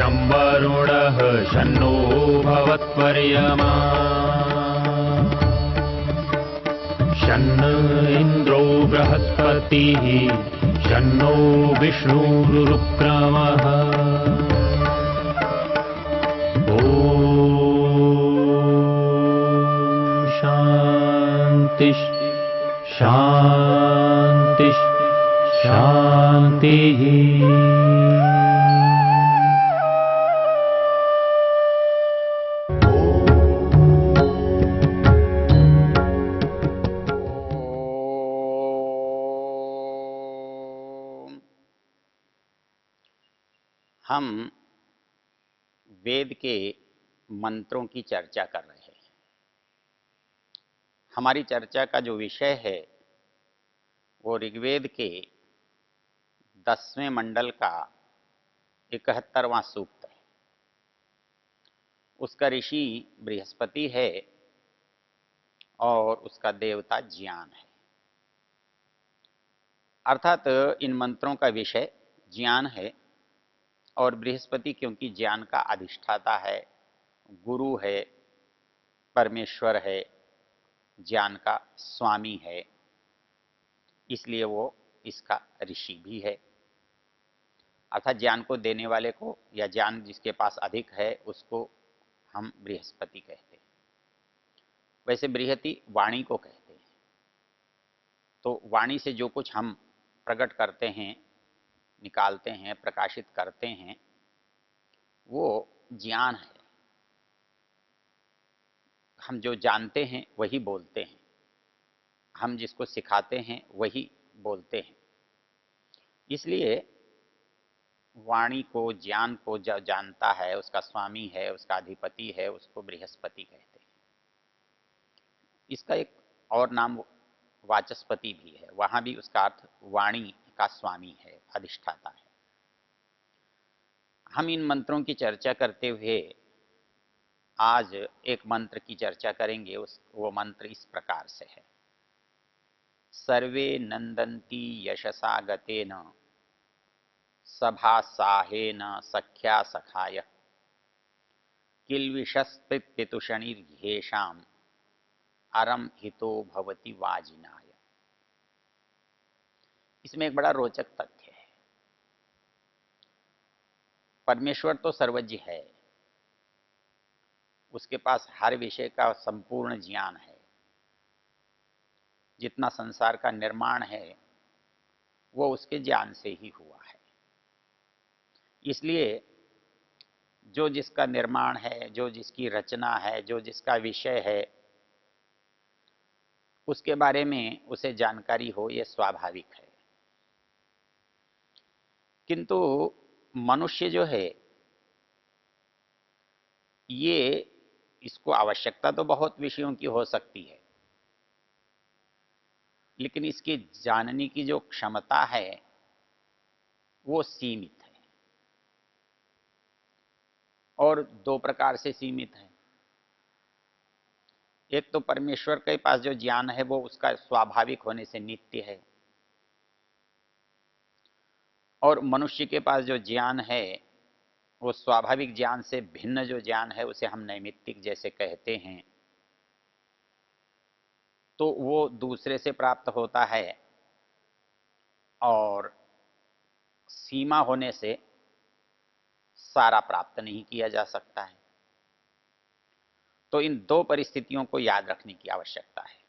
शं वरुणः शन्नो भवत्वर्यमा शन्न इन्द्रो बृहस्पतिः शन्नो विष्णुरुक्रमः ॐ शान्ति शान्ति शान्तिः। हम वेद के मंत्रों की चर्चा कर रहे हैं। हमारी चर्चा का जो विषय है वो ऋग्वेद के 10वें मंडल का 71वां सूक्त है। उसका ऋषि बृहस्पति है और उसका देवता ज्ञान है। अर्थात इन मंत्रों का विषय ज्ञान है और बृहस्पति क्योंकि ज्ञान का अधिष्ठाता है, गुरु है, परमेश्वर है, ज्ञान का स्वामी है, इसलिए वो इसका ऋषि भी है। अर्थात ज्ञान को देने वाले को या ज्ञान जिसके पास अधिक है उसको हम बृहस्पति कहते हैं। वैसे बृहति वाणी को कहते हैं। तो वाणी से जो कुछ हम प्रकट करते हैं, निकालते हैं, प्रकाशित करते हैं, वो ज्ञान है। हम जो जानते हैं वही बोलते हैं, हम जिसको सिखाते हैं वही बोलते हैं। इसलिए वाणी को, ज्ञान को जो जानता है, उसका स्वामी है, उसका अधिपति है, उसको बृहस्पति कहते हैं। इसका एक और नाम वाचस्पति भी है, वहां भी उसका अर्थ वाणी का स्वामी है, अधिष्ठाता है। हम इन मंत्रों की चर्चा करते हुए आज एक मंत्र की चर्चा करेंगे। वो मंत्र इस प्रकार से है। सर्वे नंदन्ति यशसा गतेन सभासाहेन सख्या सखाय किल्विषस्पितुषणिर्घ्येषाम् अरम हितो भवति वाजिनाय। इसमें एक बड़ा रोचक तथ्य है। परमेश्वर तो सर्वज्ञ है, उसके पास हर विषय का संपूर्ण ज्ञान है। जितना संसार का निर्माण है वो उसके ज्ञान से ही हुआ है। इसलिए जो जिसका निर्माण है, जो जिसकी रचना है, जो जिसका विषय है, उसके बारे में उसे जानकारी हो, ये स्वाभाविक है। किंतु मनुष्य जो है, ये इसको आवश्यकता तो बहुत विषयों की हो सकती है, लेकिन इसके जानने की जो क्षमता है वो सीमित है। और दो प्रकार से सीमित है। एक तो परमेश्वर के पास जो ज्ञान है वो उसका स्वाभाविक होने से नित्य है, और मनुष्य के पास जो ज्ञान है वो स्वाभाविक ज्ञान से भिन्न जो ज्ञान है उसे हम नैमित्तिक जैसे कहते हैं। तो वो दूसरे से प्राप्त होता है और सीमा होने से सारा प्राप्त नहीं किया जा सकता है। तो इन दो परिस्थितियों को याद रखने की आवश्यकता है।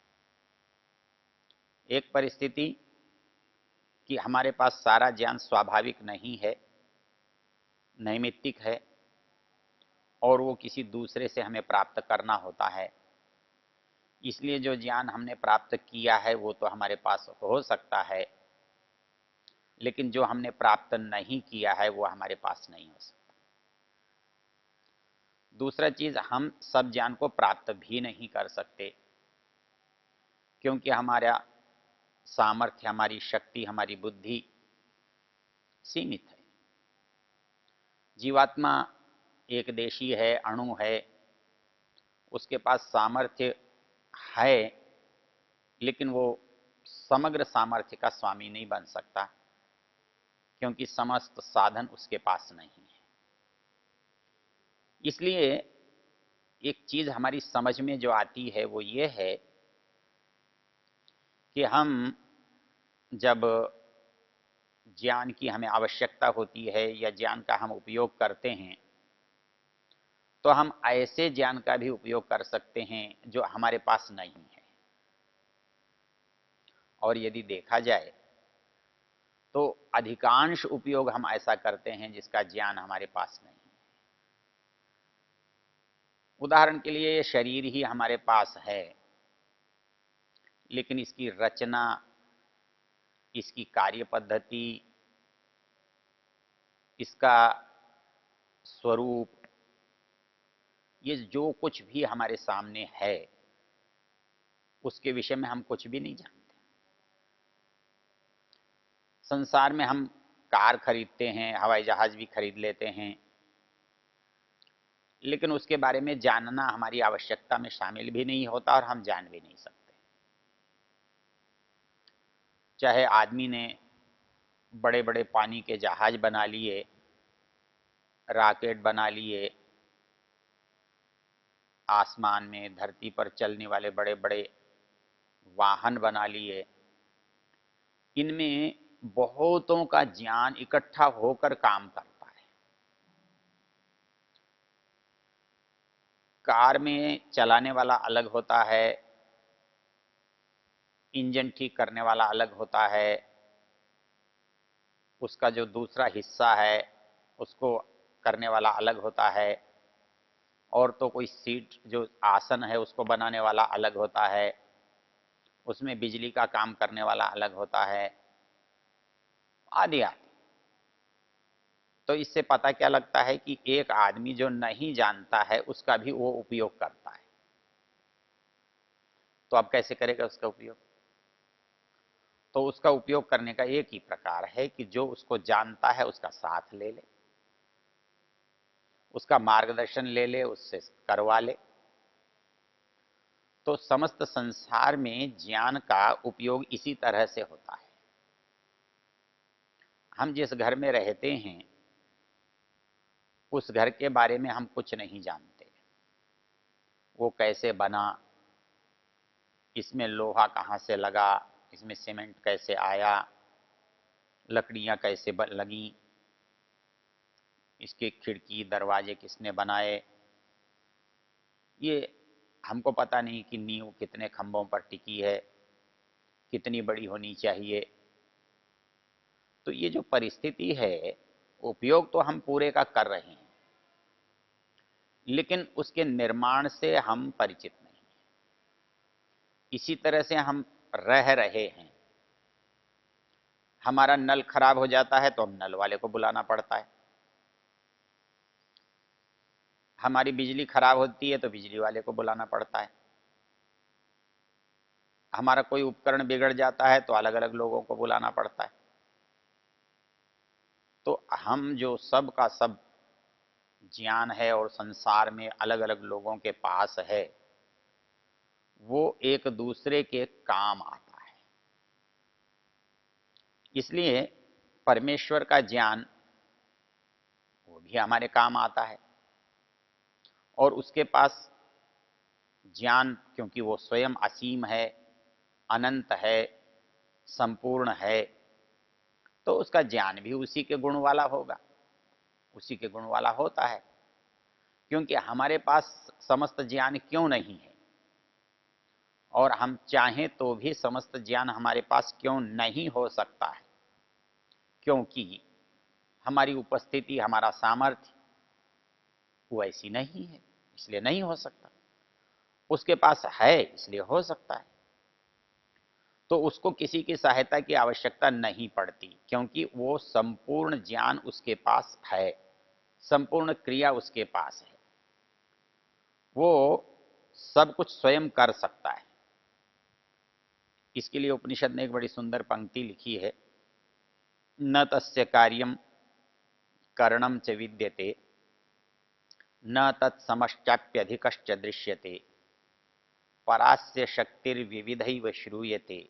एक परिस्थिति कि हमारे पास सारा ज्ञान स्वाभाविक नहीं है, नैमित्तिक है, और वो किसी दूसरे से हमें प्राप्त करना होता है। इसलिए जो ज्ञान हमने प्राप्त किया है वो तो हमारे पास हो सकता है, लेकिन जो हमने प्राप्त नहीं किया है वो हमारे पास नहीं हो सकता। दूसरा चीज, हम सब ज्ञान को प्राप्त भी नहीं कर सकते, क्योंकि हमारा सामर्थ्य, हमारी शक्ति, हमारी बुद्धि सीमित है। जीवात्मा एक देशी है, अणु है, उसके पास सामर्थ्य है, लेकिन वो समग्र सामर्थ्य का स्वामी नहीं बन सकता, क्योंकि समस्त साधन उसके पास नहीं है। इसलिए एक चीज हमारी समझ में जो आती है वो ये है कि हम जब ज्ञान की हमें आवश्यकता होती है या ज्ञान का हम उपयोग करते हैं तो हम ऐसे ज्ञान का भी उपयोग कर सकते हैं जो हमारे पास नहीं है। और यदि देखा जाए तो अधिकांश उपयोग हम ऐसा करते हैं जिसका ज्ञान हमारे पास नहीं है। उदाहरण के लिए ये शरीर ही हमारे पास है, लेकिन इसकी रचना, इसकी कार्य पद्धति, इसका स्वरूप, ये जो कुछ भी हमारे सामने है उसके विषय में हम कुछ भी नहीं जानते। संसार में हम कार खरीदते हैं, हवाई जहाज भी खरीद लेते हैं, लेकिन उसके बारे में जानना हमारी आवश्यकता में शामिल भी नहीं होता और हम जान भी नहीं सकते। चाहे आदमी ने बड़े बड़े पानी के जहाज बना लिए, रॉकेट बना लिए, आसमान में धरती पर चलने वाले बड़े बड़े वाहन बना लिए, इनमें बहुतों का ज्ञान इकट्ठा होकर काम करता है। कार में चलाने वाला अलग होता है, इंजन ठीक करने वाला अलग होता है, उसका जो दूसरा हिस्सा है उसको करने वाला अलग होता है, और तो कोई सीट जो आसन है उसको बनाने वाला अलग होता है, उसमें बिजली का काम करने वाला अलग होता है, आदि आदि। तो इससे पता क्या लगता है कि एक आदमी जो नहीं जानता है उसका भी वो उपयोग करता है। तो अब कैसे करेगा उसका उपयोग? तो उसका उपयोग करने का एक ही प्रकार है कि जो उसको जानता है उसका साथ ले ले, उसका मार्गदर्शन ले ले, उससे करवा ले। तो समस्त संसार में ज्ञान का उपयोग इसी तरह से होता है। हम जिस घर में रहते हैं उस घर के बारे में हम कुछ नहीं जानते। वो कैसे बना, इसमें लोहा कहाँ से लगा, इसमें सीमेंट कैसे आया, लकड़ियाँ कैसे लगी, इसके खिड़की दरवाजे किसने बनाए, ये हमको पता नहीं कि नींव कितने खंभों पर टिकी है, कितनी बड़ी होनी चाहिए। तो ये जो परिस्थिति है, उपयोग तो हम पूरे का कर रहे हैं, लेकिन उसके निर्माण से हम परिचित नहीं। इसी तरह से हम रह रहे हैं। हमारा नल खराब हो जाता है तो हम नल वाले को बुलाना पड़ता है, हमारी बिजली खराब होती है तो बिजली वाले को बुलाना पड़ता है, हमारा कोई उपकरण बिगड़ जाता है तो अलग अलग लोगों को बुलाना पड़ता है। तो हम जो सब का सब ज्ञान है और संसार में अलग अलग लोगों के पास है, वो एक दूसरे के काम आता है। इसलिए परमेश्वर का ज्ञान वो भी हमारे काम आता है, और उसके पास ज्ञान, क्योंकि वो स्वयं असीम है, अनंत है, संपूर्ण है, तो उसका ज्ञान भी उसी के गुण वाला होगा, उसी के गुण वाला होता है। क्योंकि हमारे पास समस्त ज्ञान क्यों नहीं है, और हम चाहें तो भी समस्त ज्ञान हमारे पास क्यों नहीं हो सकता है? क्योंकि हमारी उपस्थिति, हमारा सामर्थ्य वो ऐसी नहीं है, इसलिए नहीं हो सकता। उसके पास है इसलिए हो सकता है। तो उसको किसी की सहायता की आवश्यकता नहीं पड़ती, क्योंकि वो संपूर्ण ज्ञान उसके पास है, संपूर्ण क्रिया उसके पास है, वो सब कुछ स्वयं कर सकता है। इसके लिए उपनिषद ने एक बड़ी सुंदर पंक्ति लिखी है, न तस्य कार्यम करणम च विद्यते, न तत्समश्चाप्यधिकश्च दृश्यते, परास्य शक्तिर्विविधैव श्रूयते,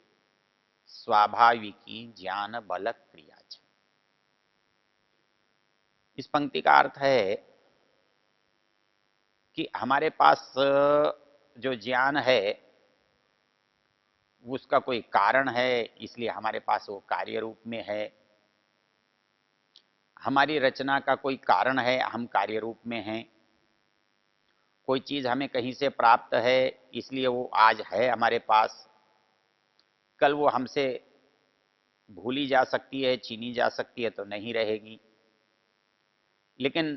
स्वाभाविकी ज्ञान बल क्रिया। इस पंक्ति का अर्थ है कि हमारे पास जो ज्ञान है उसका कोई कारण है, इसलिए हमारे पास वो कार्य रूप में है। हमारी रचना का कोई कारण है, हम कार्य रूप में हैं। कोई चीज हमें कहीं से प्राप्त है, इसलिए वो आज है हमारे पास। कल वो हमसे भूली जा सकती है, छीनी जा सकती है, तो नहीं रहेगी। लेकिन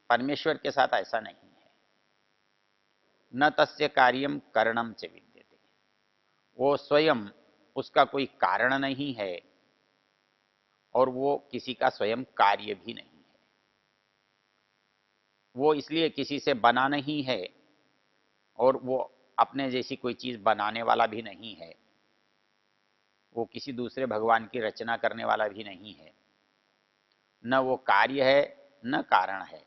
परमेश्वर के साथ ऐसा नहीं है। न तस्य कार्यम करणम च विद्यते। वो स्वयं, उसका कोई कारण नहीं है और वो किसी का स्वयं कार्य भी नहीं है। वो इसलिए किसी से बना नहीं है और वो अपने जैसी कोई चीज बनाने वाला भी नहीं है। वो किसी दूसरे भगवान की रचना करने वाला भी नहीं है। न वो कार्य है न कारण है।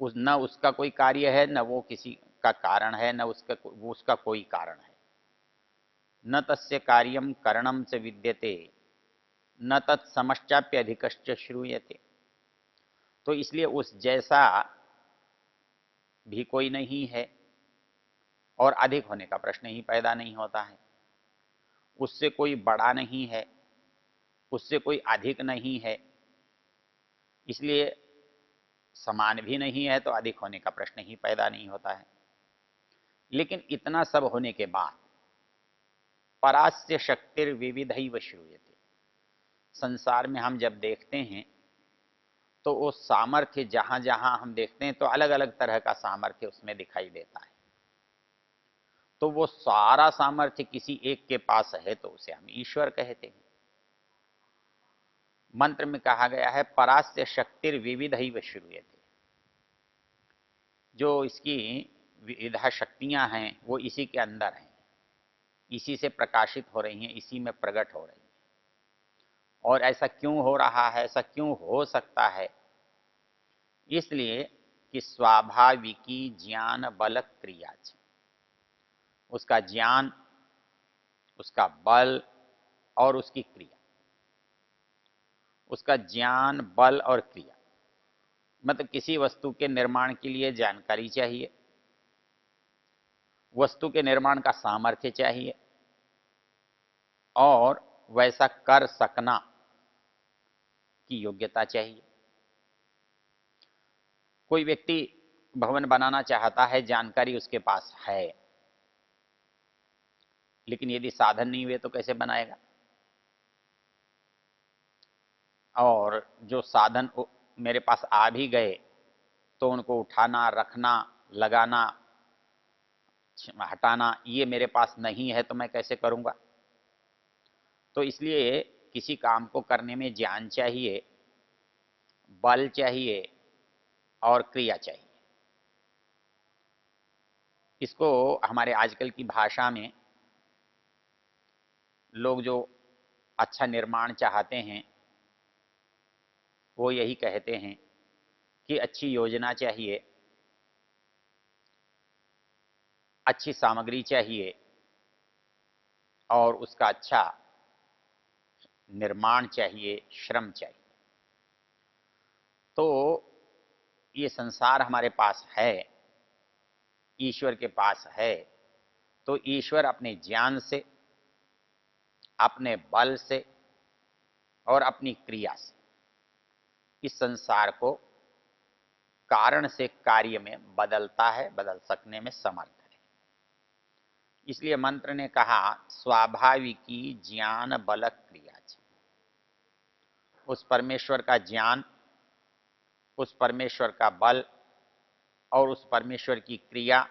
न उसका कोई कार्य है, न वो किसी का कारण है, न उसका कोई कारण है। न तस्य कार्यम करणम च विद्यते न तत्समश्चाप्यधिकश्च श्रूयते। तो इसलिए उस जैसा भी कोई नहीं है और अधिक होने का प्रश्न ही पैदा नहीं होता है। उससे कोई बड़ा नहीं है, उससे कोई अधिक नहीं है, इसलिए समान भी नहीं है, तो अधिक होने का प्रश्न ही पैदा नहीं होता है। लेकिन इतना सब होने के बाद परास्य शक्तिर विविधैव श्रूयते। संसार में हम जब देखते हैं तो वो सामर्थ्य जहां जहां हम देखते हैं तो अलग अलग तरह का सामर्थ्य उसमें दिखाई देता है। तो वो सारा सामर्थ्य किसी एक के पास है तो उसे हम ईश्वर कहते हैं। मंत्र में कहा गया है परास्य शक्तिर विविधैव श्रूयते। जो इसकी विविधा शक्तियां हैं वो इसी के अंदर हैं, इसी से प्रकाशित हो रही हैं, इसी में प्रकट हो रही हैं। और ऐसा क्यों हो रहा है, ऐसा क्यों हो सकता है? इसलिए कि स्वाभाविकी ज्ञान बल क्रिया, उसका ज्ञान, उसका बल और उसकी क्रिया। उसका ज्ञान, बल और क्रिया मतलब किसी वस्तु के निर्माण के लिए जानकारी चाहिए, वस्तु के निर्माण का सामर्थ्य चाहिए और वैसा कर सकना की योग्यता चाहिए। कोई व्यक्ति भवन बनाना चाहता है, जानकारी उसके पास है, लेकिन यदि साधन नहीं हुए तो कैसे बनाएगा? और जो साधन मेरे पास आ भी गए तो उनको उठाना, रखना, लगाना, हटाना ये मेरे पास नहीं है तो मैं कैसे करूंगा? तो इसलिए किसी काम को करने में ज्ञान चाहिए, बल चाहिए और क्रिया चाहिए। इसको हमारे आजकल की भाषा में लोग जो अच्छा निर्माण चाहते हैं वो यही कहते हैं कि अच्छी योजना चाहिए, अच्छी सामग्री चाहिए और उसका अच्छा निर्माण चाहिए, श्रम चाहिए। तो ये संसार हमारे पास है, ईश्वर के पास है, तो ईश्वर अपने ज्ञान से, अपने बल से और अपनी क्रिया से इस संसार को कारण से कार्य में बदलता है, बदल सकने में समर्थ है। इसलिए मंत्र ने कहा स्वाभाविकी ज्ञान बल क्रिया। उस परमेश्वर का ज्ञान, उस परमेश्वर का बल और उस परमेश्वर की क्रिया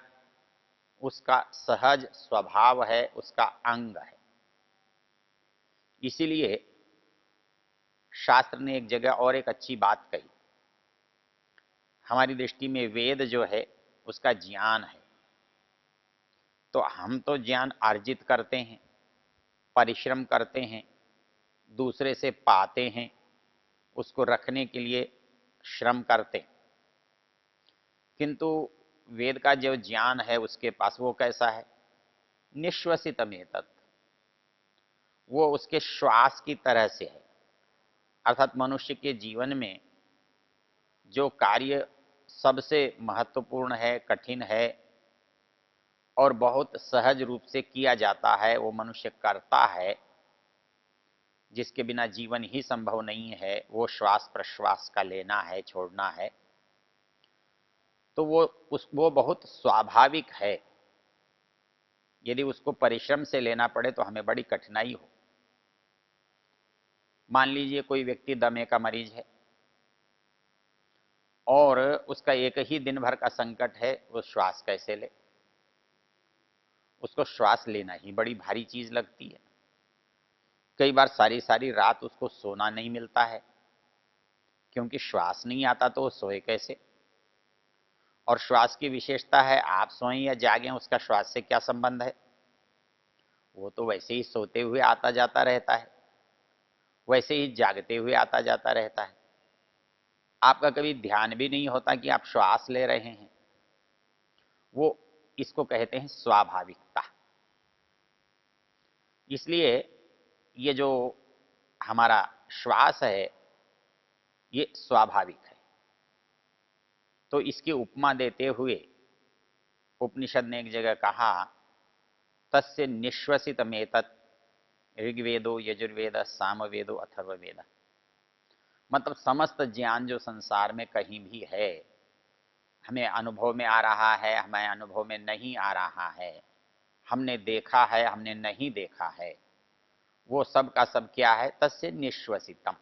उसका सहज स्वभाव है, उसका अंग है। इसीलिए शास्त्र ने एक जगह और एक अच्छी बात कही। हमारी दृष्टि में वेद जो है उसका ज्ञान है, तो हम तो ज्ञान अर्जित करते हैं, परिश्रम करते हैं, दूसरे से पाते हैं, उसको रखने के लिए श्रम करते हैं। किंतु वेद का जो ज्ञान है उसके पास वो कैसा है? निश्वसितमेतत्, वो उसके श्वास की तरह से है। अर्थात मनुष्य के जीवन में जो कार्य सबसे महत्वपूर्ण है, कठिन है और बहुत सहज रूप से किया जाता है, वो मनुष्य करता है, जिसके बिना जीवन ही संभव नहीं है, वो श्वास प्रश्वास का लेना है, छोड़ना है, तो वो बहुत स्वाभाविक है। यदि उसको परिश्रम से लेना पड़े तो हमें बड़ी कठिनाई हो। मान लीजिए कोई व्यक्ति दमे का मरीज है और उसका एक ही दिन भर का संकट है, वो श्वास कैसे ले। उसको श्वास लेना ही बड़ी भारी चीज लगती है। कई बार सारी सारी रात उसको सोना नहीं मिलता है, क्योंकि श्वास नहीं आता तो वो सोए कैसे। और श्वास की विशेषता है, आप सोएं या जागें उसका श्वास से क्या संबंध है। वो तो वैसे ही सोते हुए आता जाता रहता है, वैसे ही जागते हुए आता जाता रहता है। आपका कभी ध्यान भी नहीं होता कि आप श्वास ले रहे हैं। वो इसको कहते हैं स्वाभाविकता। इसलिए ये जो हमारा श्वास है ये स्वाभाविक है। तो इसकी उपमा देते हुए उपनिषद ने एक जगह कहा, तस्य निश्वसितमेतत् ऋग्वेदो यजुर्वेद सामवेदो अथर्ववेद। मतलब समस्त ज्ञान जो संसार में कहीं भी है, हमें अनुभव में आ रहा है, हमें अनुभव में नहीं आ रहा है, हमने देखा है, हमने नहीं देखा है, वो सब का सब क्या है, तस्य निश्वसितम।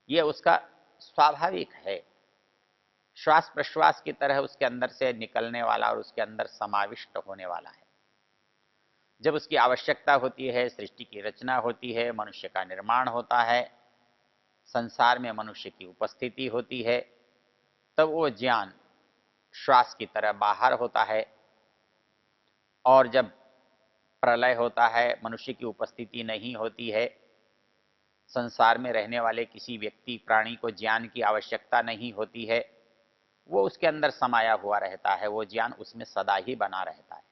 ये उसका स्वाभाविक है, श्वास प्रश्वास की तरह उसके अंदर से निकलने वाला और उसके अंदर समाविष्ट होने वाला है। जब उसकी आवश्यकता होती है, सृष्टि की रचना होती है, मनुष्य का निर्माण होता है, संसार में मनुष्य की उपस्थिति होती है, तब वो ज्ञान श्वास की तरह बाहर होता है। और जब प्रलय होता है, मनुष्य की उपस्थिति नहीं होती है, संसार में रहने वाले किसी व्यक्ति प्राणी को ज्ञान की आवश्यकता नहीं होती है, वो उसके अंदर समाया हुआ रहता है, वो ज्ञान उसमें सदा ही बना रहता है।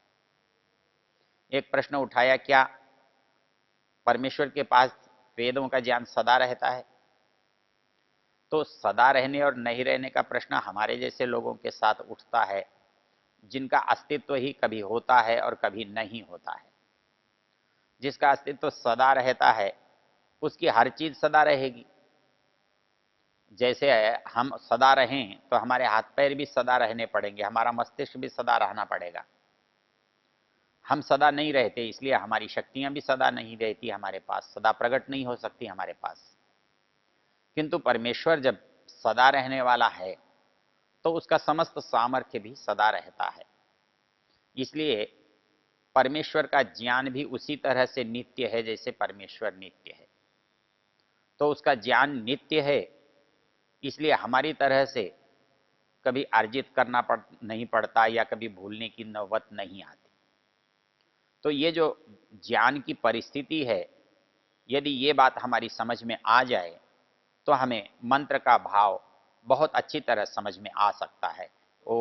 एक प्रश्न उठाया, क्या परमेश्वर के पास वेदों का ज्ञान सदा रहता है? तो सदा रहने और नहीं रहने का प्रश्न हमारे जैसे लोगों के साथ उठता है, जिनका अस्तित्व ही कभी होता है और कभी नहीं होता है। जिसका अस्तित्व सदा रहता है उसकी हर चीज सदा रहेगी। जैसे हम सदा रहें तो हमारे हाथ पैर भी सदा रहने पड़ेंगे, हमारा मस्तिष्क भी सदा रहना पड़ेगा। हम सदा नहीं रहते, इसलिए हमारी शक्तियां भी सदा नहीं रहती हमारे पास, सदा प्रकट नहीं हो सकती हमारे पास। किंतु परमेश्वर जब सदा रहने वाला है तो उसका समस्त सामर्थ्य भी सदा रहता है। इसलिए परमेश्वर का ज्ञान भी उसी तरह से नित्य है जैसे परमेश्वर नित्य है। तो उसका ज्ञान नित्य है, इसलिए हमारी तरह से कभी अर्जित करना नहीं पड़ता या कभी भूलने की नौबत नहीं आती। तो ये जो ज्ञान की परिस्थिति है, यदि ये बात हमारी समझ में आ जाए तो हमें मंत्र का भाव बहुत अच्छी तरह समझ में आ सकता है। ओ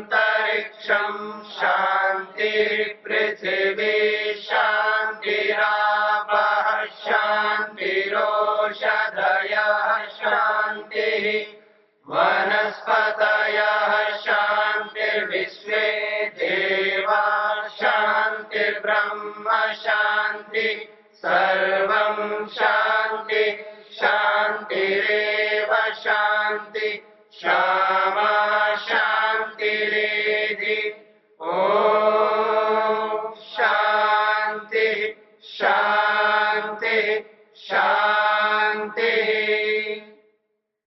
शांतिरंतरिक्षम शांति पृथिवी शांतिरापः शांतिरोषधयः शांति वनस्पतयः शांतिर्विश्वे देवा शांतिर्ब्रह्म शांति सर्वं शांति शांतिरेव शांति क्षमा शांतिरेधि। ओम शांति शांति शांति।